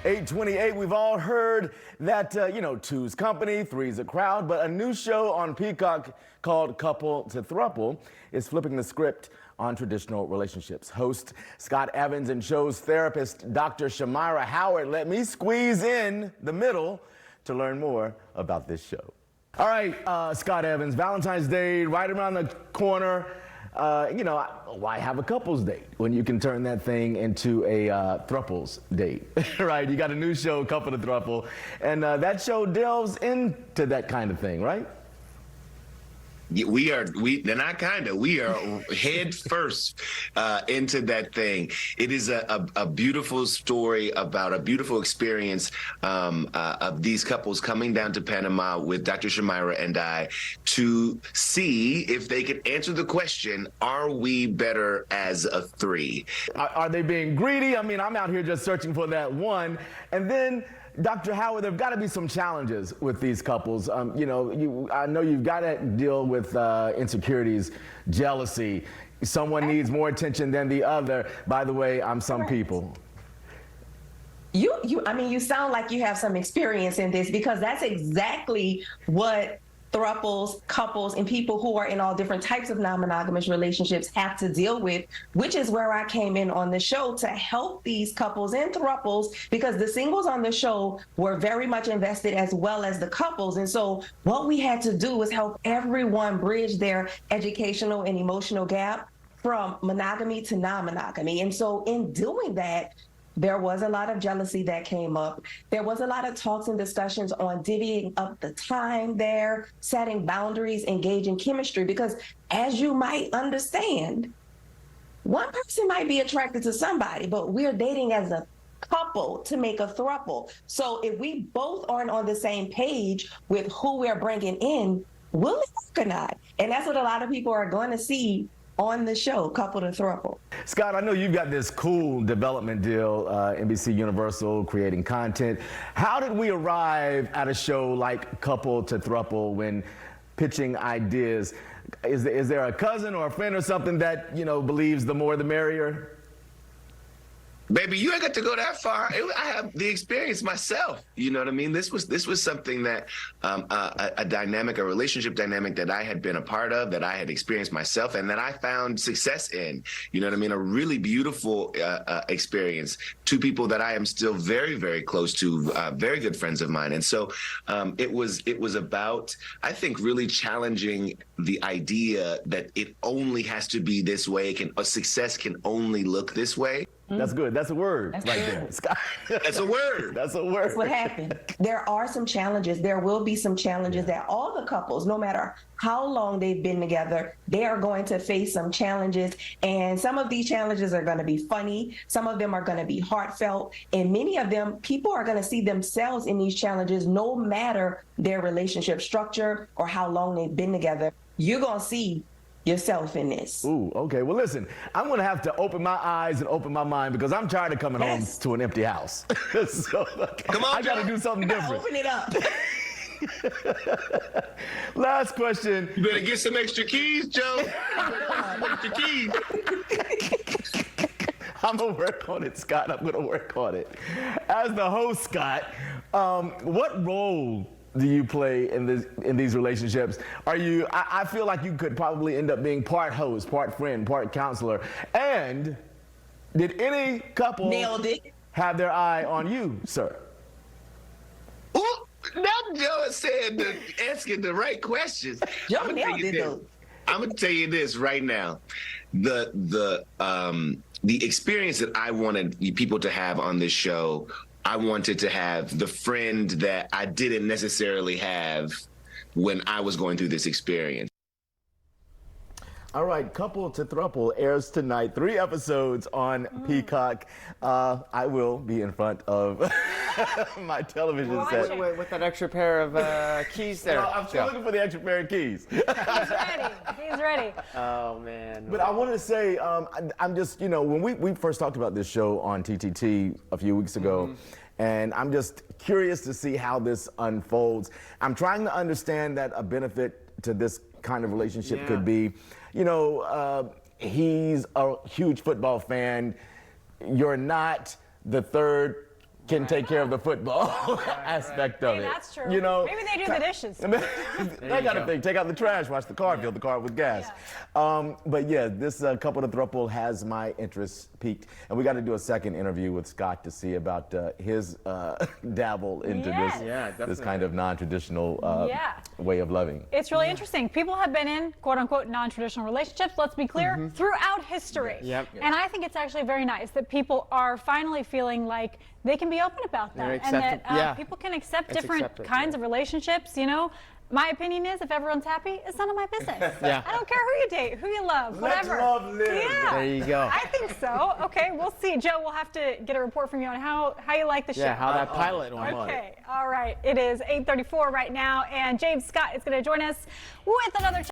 8:28, we've all heard that, two's company, three's a crowd, but a new show on Peacock called Couple to Throuple is flipping the script on traditional relationships. Host Scott Evans and show's therapist Dr. Shamira Howard let me squeeze in the middle to learn more about this show. All right, Scott Evans, Valentine's Day right around the corner. Why have a couples date when you can turn that thing into a thruples date, right? You got a new show, Couple to Throuple, and that show delves into that kind of thing, right? We are head first into that thing. It is a beautiful story about a beautiful experience of these couples coming down to Panama with Dr. Shamira and I to see if they could answer the question, are we better as a three? Are they being greedy? I mean, I'm out here just searching for that one. And then, Dr. Howard, there have got to be some challenges with these couples. I know you've got to deal with insecurities, jealousy. Someone needs more attention than the other. By the way, I'm some people. You sound like you have some experience in this, because that's exactly what thruples, couples, and people who are in all different types of non-monogamous relationships have to deal with, which is where I came in on the show to help these couples and thruples, because the singles on the show were very much invested as well as the couples. And so what we had to do was help everyone bridge their educational and emotional gap from monogamy to non-monogamy. And so in doing that, there was a lot of jealousy that came up. There was a lot of talks and discussions on divvying up the time there, setting boundaries, engaging chemistry, because as you might understand, one person might be attracted to somebody, but we're dating as a couple to make a throuple. So if we both aren't on the same page with who we're bringing in, will it work or not? And that's what a lot of people are going to see on the show, Couple to Throuple. Scott, I know you've got this cool development deal, NBC Universal, creating content. How did we arrive at a show like Couple to Throuple when pitching ideas? Is there a cousin or a friend or something that, believes the more the merrier? Baby, you ain't got to go that far. I have the experience myself. You know what I mean? This was something that a relationship dynamic that I had been a part of, that I had experienced myself, and that I found success in. You know what I mean? A really beautiful experience. Two people that I am still very, very close to, very good friends of mine. And so it was about, I think, really challenging the idea that it only has to be this way. Success can only look this way. That's good. That's a word. That's right there. Scott. That's a word. That's a word. That's what happened. There are some challenges. There will be some challenges that all the couples, no matter how long they've been together, they are going to face some challenges. And some of these challenges are going to be funny. Some of them are going to be heartfelt. And many of them, people are going to see themselves in these challenges, no matter their relationship structure or how long they've been together. You're going to see yourself in this. Ooh, okay. Well, listen, I'm going to have to open my eyes and open my mind, because I'm tired of coming home to an empty house. So come on, I got to do something different. Open it up. Last question. You better get some extra keys, Joe. Extra keys. I'm going to work on it, Scott. I'm going to work on it. As the host, Scott, what role do you play in these relationships? I feel like you could probably end up being part host, part friend, part counselor. And did any couple have their eye on you, sir? Ooh, now Joe said asking the right questions. Joe nailed it, though. I'm gonna tell you this right now. The experience that I wanted people to have on this show, I wanted to have the friend that I didn't necessarily have when I was going through this experience. All right, Couple to Throuple airs tonight. 3 episodes on Peacock. I will be in front of my television set. With that extra pair of keys there. No, I'm still looking for the extra pair of keys. He's ready. He's ready. Oh, man. But I want to say, I'm just, when we first talked about this show on TTT a few weeks ago, and I'm just curious to see how this unfolds. I'm trying to understand that a benefit to this kind of relationship could be, he's a huge football fan. You're not the third can take care of the football aspect of Hey, it. that's true. You know, Maybe they do the dishes. that kind of thing. Take out the trash, wash the car, fill the car with gas. But yeah, this couple to throuple has my interest piqued, and we got to do a second interview with Scott to see about his dabble into Yes. Yeah, this definitely. kind of non-traditional way of loving. It's really interesting. People have been in quote unquote non-traditional relationships, let's be clear, throughout history. Yep. And I think it's actually very nice that people are finally feeling like they can be open about them They're and that accepted- yeah. people can accept It's different accepted, kinds yeah. of relationships, you know. My opinion is if everyone's happy, it's none of my business. Yeah. I don't care who you date, who you love, Let whatever. love live. Yeah. There you go. I think so. Okay, we'll see. Joe, we'll have to get a report from you on how you like the show. Yeah, how that pilot went. Okay, all right. It is 8:34 right now, and James Scott is going to join us with another